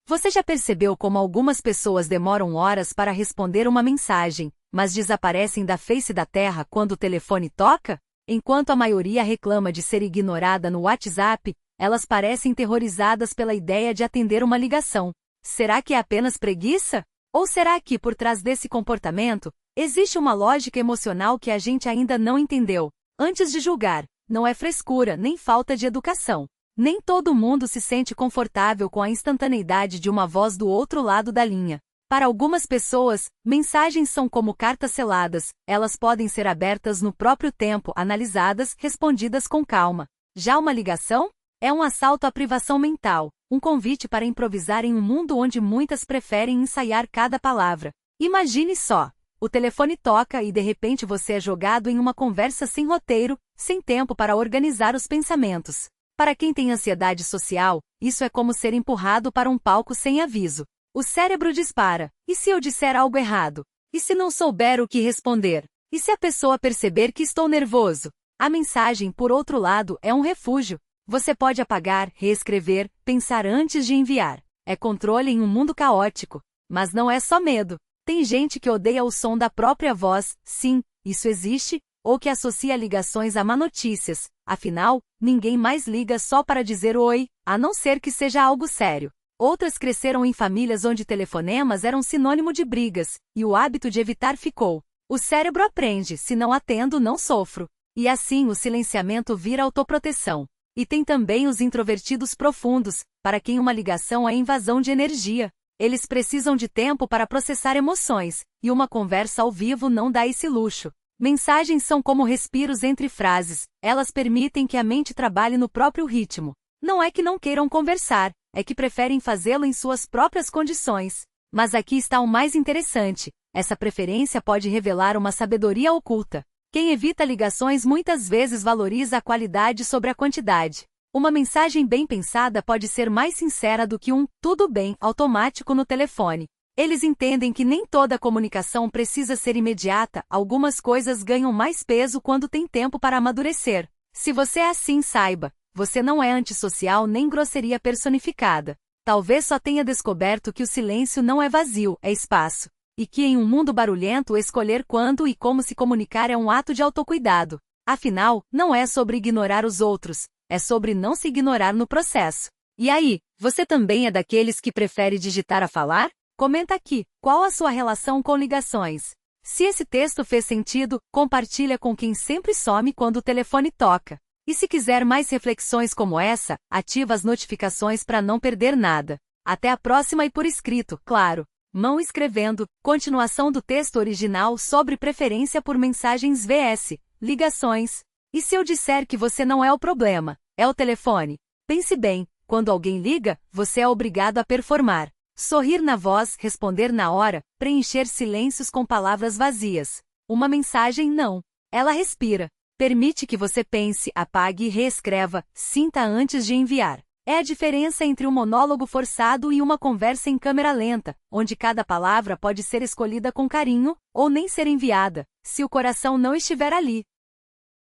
Você já percebeu como algumas pessoas demoram horas para responder uma mensagem, mas desaparecem da face da terra quando o telefone toca? Enquanto a maioria reclama de ser ignorada no WhatsApp, elas parecem terrorizadas pela ideia de atender uma ligação. Será que é apenas preguiça? Ou será que, por trás desse comportamento, existe uma lógica emocional que a gente ainda não entendeu? Antes de julgar, não é frescura nem falta de educação. Nem todo mundo se sente confortável com a instantaneidade de uma voz do outro lado da linha. Para algumas pessoas, mensagens são como cartas seladas, elas podem ser abertas no próprio tempo, analisadas, respondidas com calma. Já uma ligação? É um assalto à privação mental, um convite para improvisar em um mundo onde muitas preferem ensaiar cada palavra. Imagine só, o telefone toca e de repente você é jogado em uma conversa sem roteiro, sem tempo para organizar os pensamentos. Para quem tem ansiedade social, isso é como ser empurrado para um palco sem aviso. O cérebro dispara. E se eu disser algo errado? E se não souber o que responder? E se a pessoa perceber que estou nervoso? A mensagem, por outro lado, é um refúgio. Você pode apagar, reescrever, pensar antes de enviar. É controle em um mundo caótico. Mas não é só medo. Tem gente que odeia o som da própria voz, sim, isso existe, ou que associa ligações a má notícias. Afinal, ninguém mais liga só para dizer oi, a não ser que seja algo sério. Outras cresceram em famílias onde telefonemas eram sinônimo de brigas, e o hábito de evitar ficou. O cérebro aprende, se não atendo, não sofro. E assim o silenciamento vira autoproteção. E tem também os introvertidos profundos, para quem uma ligação é invasão de energia. Eles precisam de tempo para processar emoções, e uma conversa ao vivo não dá esse luxo. Mensagens são como respiros entre frases, elas permitem que a mente trabalhe no próprio ritmo. Não é que não queiram conversar, é que preferem fazê-lo em suas próprias condições. Mas aqui está o mais interessante, essa preferência pode revelar uma sabedoria oculta. Quem evita ligações muitas vezes valoriza a qualidade sobre a quantidade. Uma mensagem bem pensada pode ser mais sincera do que um "tudo bem" automático no telefone. Eles entendem que nem toda comunicação precisa ser imediata, algumas coisas ganham mais peso quando tem tempo para amadurecer. Se você é assim, saiba, você não é antissocial nem grosseria personificada. Talvez só tenha descoberto que o silêncio não é vazio, é espaço. E que em um mundo barulhento escolher quando e como se comunicar é um ato de autocuidado. Afinal, não é sobre ignorar os outros, é sobre não se ignorar no processo. E aí, você também é daqueles que prefere digitar a falar? Comenta aqui, qual a sua relação com ligações? Se esse texto fez sentido, compartilha com quem sempre some quando o telefone toca. E se quiser mais reflexões como essa, ativa as notificações para não perder nada. Até a próxima e por escrito, claro. Mão escrevendo, continuação do texto original sobre preferência por mensagens vs. ligações. E se eu disser que você não é o problema, é o telefone? Pense bem, quando alguém liga, você é obrigado a performar. Sorrir na voz, responder na hora, preencher silêncios com palavras vazias. Uma mensagem não. Ela respira. Permite que você pense, apague e reescreva, sinta antes de enviar. É a diferença entre um monólogo forçado e uma conversa em câmera lenta, onde cada palavra pode ser escolhida com carinho, ou nem ser enviada, se o coração não estiver ali.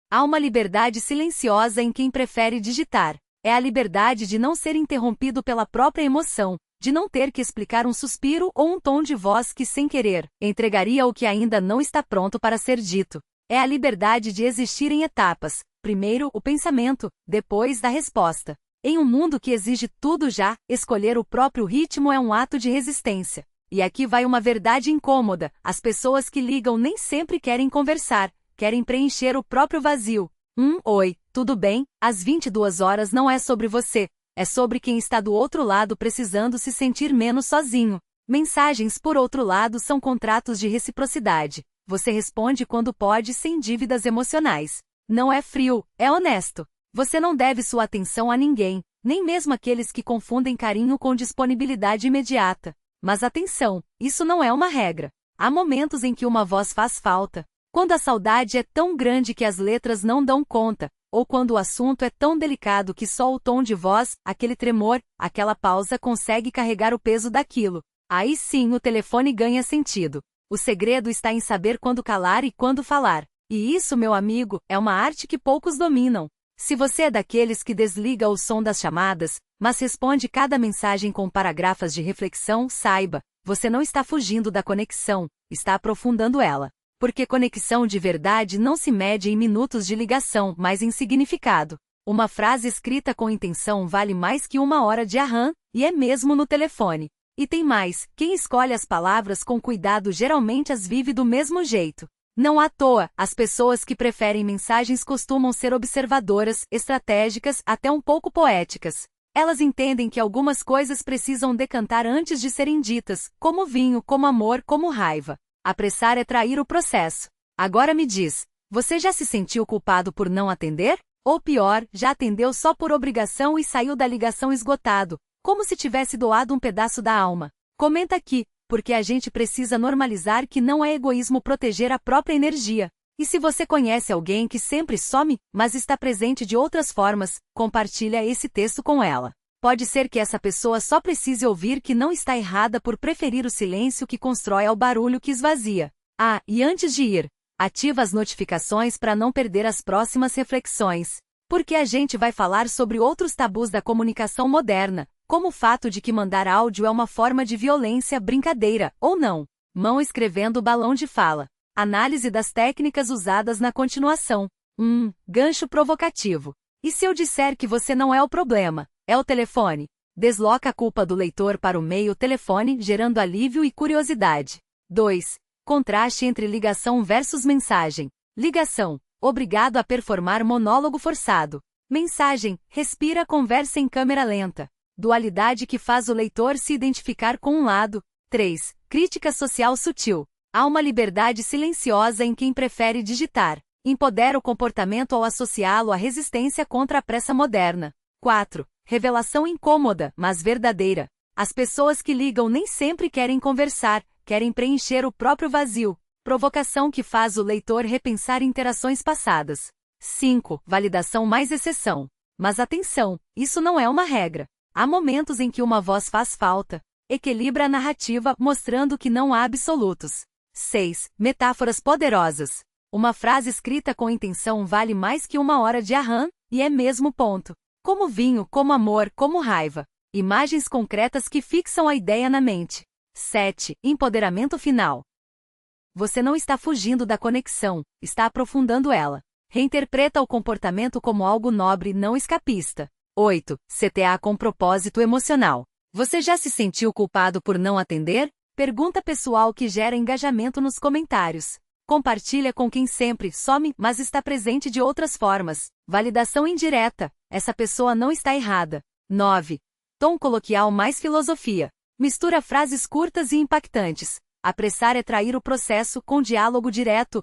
Há uma liberdade silenciosa em quem prefere digitar. É a liberdade de não ser interrompido pela própria emoção, de não ter que explicar um suspiro ou um tom de voz que, sem querer, entregaria o que ainda não está pronto para ser dito. É a liberdade de existir em etapas, primeiro o pensamento, depois a resposta. Em um mundo que exige tudo já, escolher o próprio ritmo é um ato de resistência. E aqui vai uma verdade incômoda, as pessoas que ligam nem sempre querem conversar, querem preencher o próprio vazio. Oi, tudo bem? Às 22 horas não é sobre você. É sobre quem está do outro lado precisando se sentir menos sozinho. Mensagens, por outro lado, são contratos de reciprocidade. Você responde quando pode sem dívidas emocionais. Não é frio, é honesto. Você não deve sua atenção a ninguém, nem mesmo aqueles que confundem carinho com disponibilidade imediata. Mas atenção, isso não é uma regra. Há momentos em que uma voz faz falta. Quando a saudade é tão grande que as letras não dão conta, ou quando o assunto é tão delicado que só o tom de voz, aquele tremor, aquela pausa consegue carregar o peso daquilo. Aí sim o telefone ganha sentido. O segredo está em saber quando calar e quando falar. E isso, meu amigo, é uma arte que poucos dominam. Se você é daqueles que desliga o som das chamadas, mas responde cada mensagem com parágrafos de reflexão, saiba, você não está fugindo da conexão, está aprofundando ela. Porque conexão de verdade não se mede em minutos de ligação, mas em significado. Uma frase escrita com intenção vale mais que uma hora de aham, e é mesmo no telefone. E tem mais, quem escolhe as palavras com cuidado geralmente as vive do mesmo jeito. Não à toa, as pessoas que preferem mensagens costumam ser observadoras, estratégicas, até um pouco poéticas. Elas entendem que algumas coisas precisam decantar antes de serem ditas, como vinho, como amor, como raiva. Apressar é trair o processo. Agora me diz, você já se sentiu culpado por não atender? Ou pior, já atendeu só por obrigação e saiu da ligação esgotado, como se tivesse doado um pedaço da alma? Comenta aqui, porque a gente precisa normalizar que não é egoísmo proteger a própria energia. E se você conhece alguém que sempre some, mas está presente de outras formas, compartilha esse texto com ela. Pode ser que essa pessoa só precise ouvir que não está errada por preferir o silêncio que constrói ao barulho que esvazia. Ah, e antes de ir, ativa as notificações para não perder as próximas reflexões. Porque a gente vai falar sobre outros tabus da comunicação moderna, como o fato de que mandar áudio é uma forma de violência, brincadeira, ou não. Mão escrevendo balão de fala. Análise das técnicas usadas na continuação. Gancho provocativo. E se eu disser que você não é o problema, é o telefone? Desloca a culpa do leitor para o meio telefone, gerando alívio e curiosidade. 2. Contraste entre ligação versus mensagem. Ligação. Obrigado a performar monólogo forçado. Mensagem. Respira, conversa em câmera lenta. Dualidade que faz o leitor se identificar com um lado. 3. Crítica social sutil. Há uma liberdade silenciosa em quem prefere digitar. Empodera o comportamento ao associá-lo à resistência contra a pressa moderna. 4. Revelação incômoda, mas verdadeira. As pessoas que ligam nem sempre querem conversar, querem preencher o próprio vazio. Provocação que faz o leitor repensar interações passadas. 5. Validação mais exceção. Mas atenção, isso não é uma regra. Há momentos em que uma voz faz falta. Equilibra a narrativa, mostrando que não há absolutos. 6. Metáforas poderosas. Uma frase escrita com intenção vale mais que uma hora de aham, e é mesmo ponto. Como vinho, como amor, como raiva. Imagens concretas que fixam a ideia na mente. 7. Empoderamento final. Você não está fugindo da conexão, está aprofundando ela. Reinterpreta o comportamento como algo nobre, não escapista. 8. CTA com propósito emocional. Você já se sentiu culpado por não atender? Pergunta pessoal que gera engajamento nos comentários. Compartilha com quem sempre some, mas está presente de outras formas. Validação indireta. Essa pessoa não está errada. 9. Tom coloquial mais filosofia. Mistura frases curtas e impactantes. Apressar é trair o processo com diálogo direto.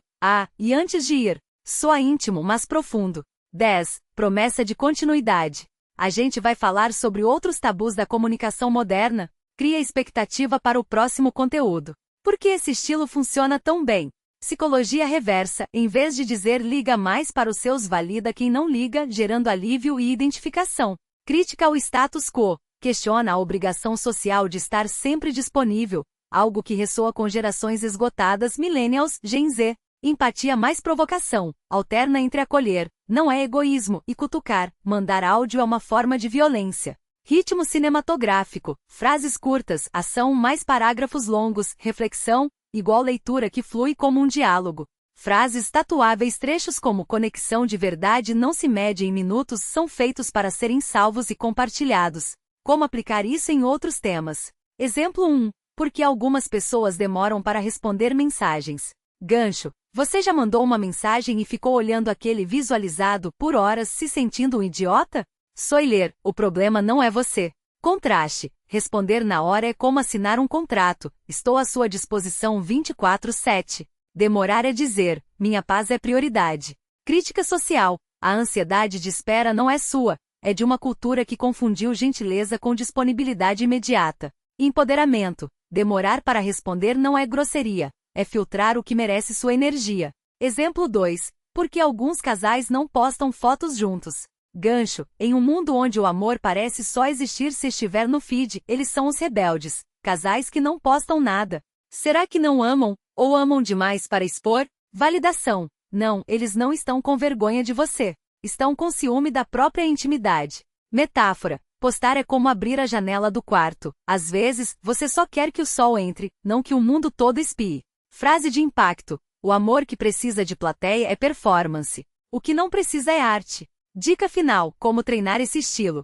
E antes de ir. Soa íntimo, mas profundo. 10. Promessa de continuidade. A gente vai falar sobre outros tabus da comunicação moderna. Cria expectativa para o próximo conteúdo. Por que esse estilo funciona tão bem? Psicologia reversa, em vez de dizer liga mais para os seus, valida quem não liga, gerando alívio e identificação. Crítica ao status quo. Questiona a obrigação social de estar sempre disponível, algo que ressoa com gerações esgotadas, millennials, Gen Z. Empatia mais provocação. Alterna entre acolher, não é egoísmo, e cutucar. Mandar áudio é uma forma de violência. Ritmo cinematográfico. Frases curtas, ação mais parágrafos longos, reflexão, igual leitura que flui como um diálogo. Frases tatuáveis. Trechos como conexão de verdade não se mede em minutos, são feitos para serem salvos e compartilhados. Como aplicar isso em outros temas? Exemplo 1. Por que algumas pessoas demoram para responder mensagens? Gancho. Você já mandou uma mensagem e ficou olhando aquele visualizado por horas se sentindo um idiota? Spoiler, o problema não é você. Contraste. Responder na hora é como assinar um contrato. Estou à sua disposição 24/7. Demorar é dizer, minha paz é prioridade. Crítica social. A ansiedade de espera não é sua, é de uma cultura que confundiu gentileza com disponibilidade imediata. Empoderamento. Demorar para responder não é grosseria, é filtrar o que merece sua energia. Exemplo 2. Por que alguns casais não postam fotos juntos? Gancho. Em um mundo onde o amor parece só existir se estiver no feed, eles são os rebeldes. Casais que não postam nada. Será que não amam? Ou amam demais para expor? Validação. Não, eles não estão com vergonha de você. Estão com ciúme da própria intimidade. Metáfora. Postar é como abrir a janela do quarto. Às vezes, você só quer que o sol entre, não que o mundo todo espie. Frase de impacto. O amor que precisa de plateia é performance. O que não precisa é arte. Dica final. Como treinar esse estilo.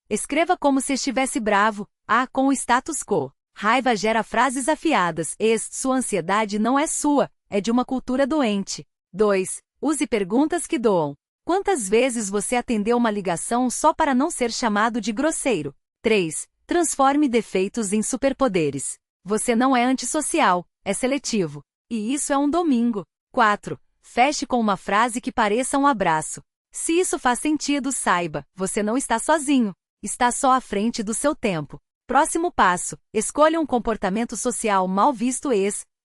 Escreva como se estivesse bravo. Com o status quo. Raiva gera frases afiadas. Sua ansiedade não é sua, é de uma cultura doente. 2. Use perguntas que doam. Quantas vezes você atendeu uma ligação só para não ser chamado de grosseiro? 3. Transforme defeitos em superpoderes. Você não é antissocial, é seletivo. E isso é um domingo. 4. Feche com uma frase que pareça um abraço. Se isso faz sentido, saiba, você não está sozinho. Está só à frente do seu tempo. Próximo passo. Escolha um comportamento social mal visto.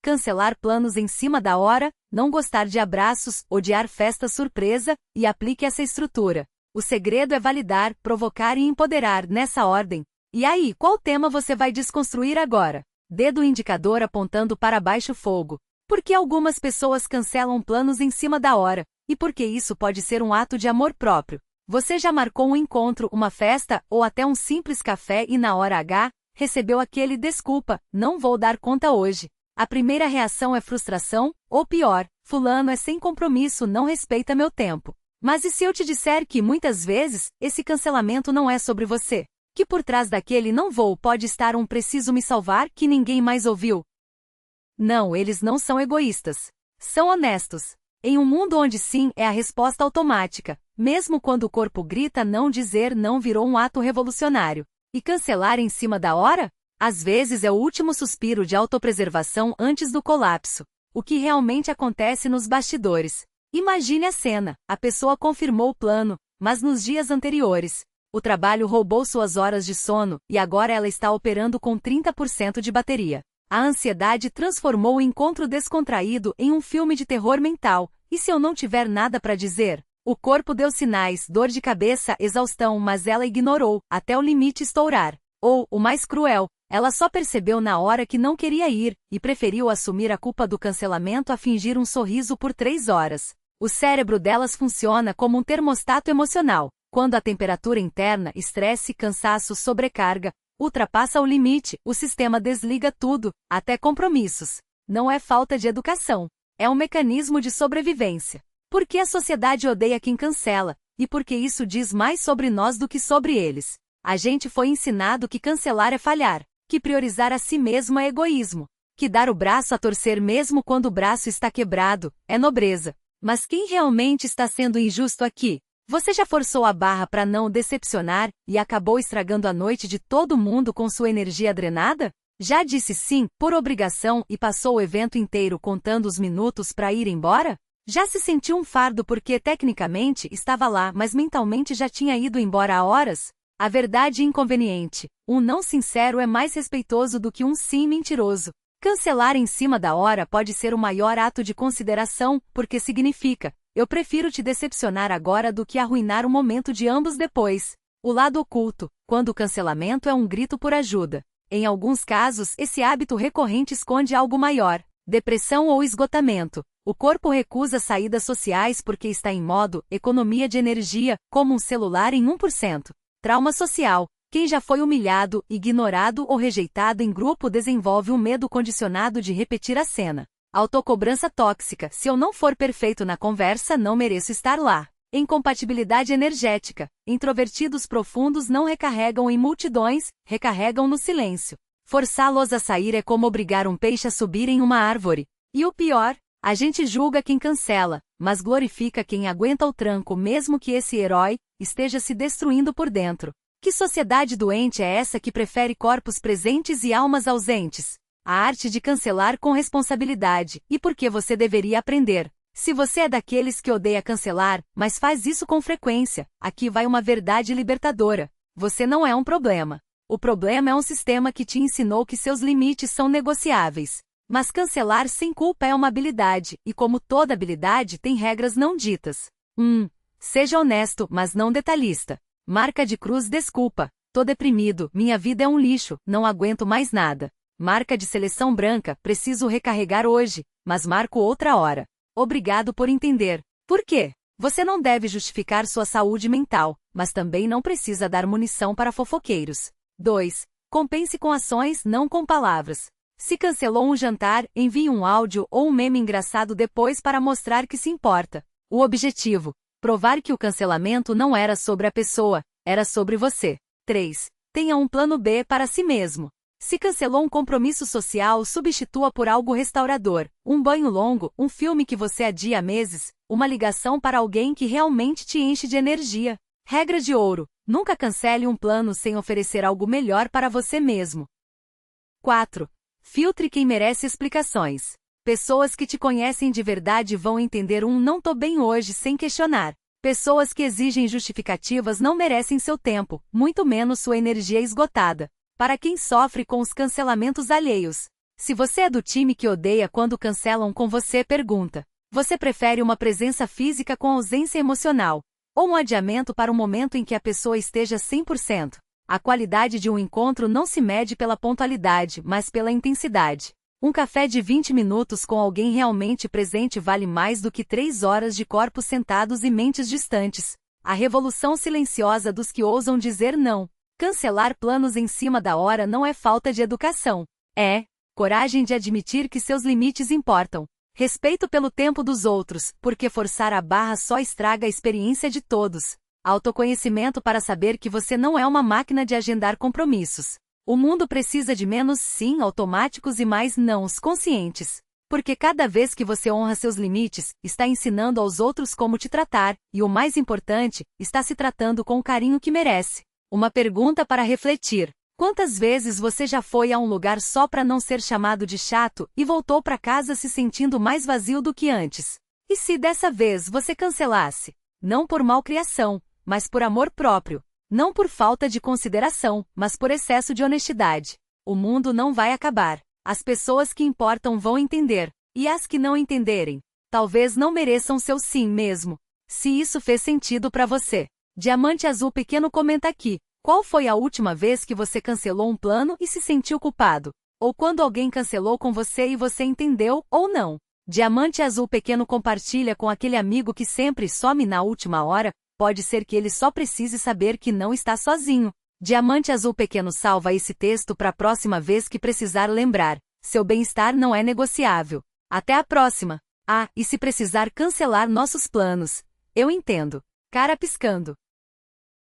Cancelar planos em cima da hora, não gostar de abraços, odiar festa surpresa, e aplique essa estrutura. O segredo é validar, provocar e empoderar nessa ordem. E aí, qual tema você vai desconstruir agora? Dedo indicador apontando para baixo. Fogo. Por que algumas pessoas cancelam planos em cima da hora? E por que isso pode ser um ato de amor próprio? Você já marcou um encontro, uma festa, ou até um simples café e na hora H, recebeu aquele desculpa, não vou dar conta hoje. A primeira reação é frustração, ou pior, fulano é sem compromisso, não respeita meu tempo. Mas e se eu te disser que, muitas vezes, esse cancelamento não é sobre você? Que por trás daquele não vou pode estar um preciso me salvar que ninguém mais ouviu? Não, eles não são egoístas. São honestos. Em um mundo onde sim é a resposta automática, mesmo quando o corpo grita, não dizer não virou um ato revolucionário. E cancelar em cima da hora? Às vezes é o último suspiro de autopreservação antes do colapso. O que realmente acontece nos bastidores? Imagine a cena. A pessoa confirmou o plano, mas nos dias anteriores, o trabalho roubou suas horas de sono e agora ela está operando com 30% de bateria. A ansiedade transformou o encontro descontraído em um filme de terror mental. E se eu não tiver nada para dizer? O corpo deu sinais, dor de cabeça, exaustão, mas ela ignorou, até o limite estourar. Ou, o mais cruel, ela só percebeu na hora que não queria ir, e preferiu assumir a culpa do cancelamento a fingir um sorriso por 3 horas. O cérebro delas funciona como um termostato emocional. Quando a temperatura interna, estresse, cansaço, sobrecarga, ultrapassa o limite, o sistema desliga tudo, até compromissos. Não é falta de educação. É um mecanismo de sobrevivência. Por que a sociedade odeia quem cancela? E por que isso diz mais sobre nós do que sobre eles? A gente foi ensinado que cancelar é falhar, que priorizar a si mesmo é egoísmo, que dar o braço a torcer mesmo quando o braço está quebrado é nobreza. Mas quem realmente está sendo injusto aqui? Você já forçou a barra para não decepcionar e acabou estragando a noite de todo mundo com sua energia drenada? Já disse sim, por obrigação e passou o evento inteiro contando os minutos para ir embora? Já se sentiu um fardo porque tecnicamente estava lá, mas mentalmente já tinha ido embora há horas? A verdade inconveniente. Um não sincero é mais respeitoso do que um sim mentiroso. Cancelar em cima da hora pode ser o maior ato de consideração, porque significa: eu prefiro te decepcionar agora do que arruinar o momento de ambos depois. O lado oculto, quando o cancelamento é um grito por ajuda. Em alguns casos, esse hábito recorrente esconde algo maior: depressão ou esgotamento. O corpo recusa saídas sociais porque está em modo economia de energia, como um celular em 1%. Trauma social. Quem já foi humilhado, ignorado ou rejeitado em grupo desenvolve um medo condicionado de repetir a cena. Autocobrança tóxica. Se eu não for perfeito na conversa, não mereço estar lá. Incompatibilidade energética. Introvertidos profundos não recarregam em multidões, recarregam no silêncio. Forçá-los a sair é como obrigar um peixe a subir em uma árvore. E o pior? A gente julga quem cancela, mas glorifica quem aguenta o tranco mesmo que esse herói esteja se destruindo por dentro. Que sociedade doente é essa que prefere corpos presentes e almas ausentes? A arte de cancelar com responsabilidade. E por que você deveria aprender? Se você é daqueles que odeia cancelar, mas faz isso com frequência, aqui vai uma verdade libertadora. Você não é um problema. O problema é um sistema que te ensinou que seus limites são negociáveis. Mas cancelar sem culpa é uma habilidade, e como toda habilidade tem regras não ditas. Seja honesto, mas não detalhista. Marca de cruz: desculpa, tô deprimido, minha vida é um lixo, não aguento mais nada. Marca de seleção branca: preciso recarregar hoje, mas marco outra hora. Obrigado por entender. Por quê? Você não deve justificar sua saúde mental, mas também não precisa dar munição para fofoqueiros. 2. Compense com ações, não com palavras. Se cancelou um jantar, envie um áudio ou um meme engraçado depois para mostrar que se importa. O objetivo: provar que o cancelamento não era sobre a pessoa, era sobre você. 3. Tenha um plano B para si mesmo. Se cancelou um compromisso social, substitua por algo restaurador, um banho longo, um filme que você adia há meses, uma ligação para alguém que realmente te enche de energia. Regra de ouro: nunca cancele um plano sem oferecer algo melhor para você mesmo. 4. Filtre quem merece explicações. Pessoas que te conhecem de verdade vão entender um "não tô bem hoje" sem questionar. Pessoas que exigem justificativas não merecem seu tempo, muito menos sua energia esgotada. Para quem sofre com os cancelamentos alheios. Se você é do time que odeia quando cancelam com você, pergunta: você prefere uma presença física com ausência emocional, ou um adiamento para o momento em que a pessoa esteja 100%? A qualidade de um encontro não se mede pela pontualidade, mas pela intensidade. Um café de 20 minutos com alguém realmente presente vale mais do que 3 horas de corpos sentados e mentes distantes. A revolução silenciosa dos que ousam dizer não. Cancelar planos em cima da hora não é falta de educação. É coragem de admitir que seus limites importam. Respeito pelo tempo dos outros, porque forçar a barra só estraga a experiência de todos. Autoconhecimento para saber que você não é uma máquina de agendar compromissos. O mundo precisa de menos sim automáticos e mais nãos conscientes. Porque cada vez que você honra seus limites, está ensinando aos outros como te tratar, e o mais importante, está se tratando com o carinho que merece. Uma pergunta para refletir: quantas vezes você já foi a um lugar só para não ser chamado de chato e voltou para casa se sentindo mais vazio do que antes? E se dessa vez você cancelasse? Não por malcriação, mas por amor próprio. Não por falta de consideração, mas por excesso de honestidade. O mundo não vai acabar. As pessoas que importam vão entender. E as que não entenderem, talvez não mereçam seu sim mesmo. Se isso fez sentido para você. Diamante Azul Pequeno comenta aqui: qual foi a última vez que você cancelou um plano e se sentiu culpado? Ou quando alguém cancelou com você e você entendeu, ou não? Diamante Azul Pequeno compartilha com aquele amigo que sempre some na última hora, pode ser que ele só precise saber que não está sozinho. Diamante Azul Pequeno salva esse texto para a próxima vez que precisar lembrar: seu bem-estar não é negociável. Até a próxima! Ah, e se precisar cancelar nossos planos, eu entendo. Cara piscando.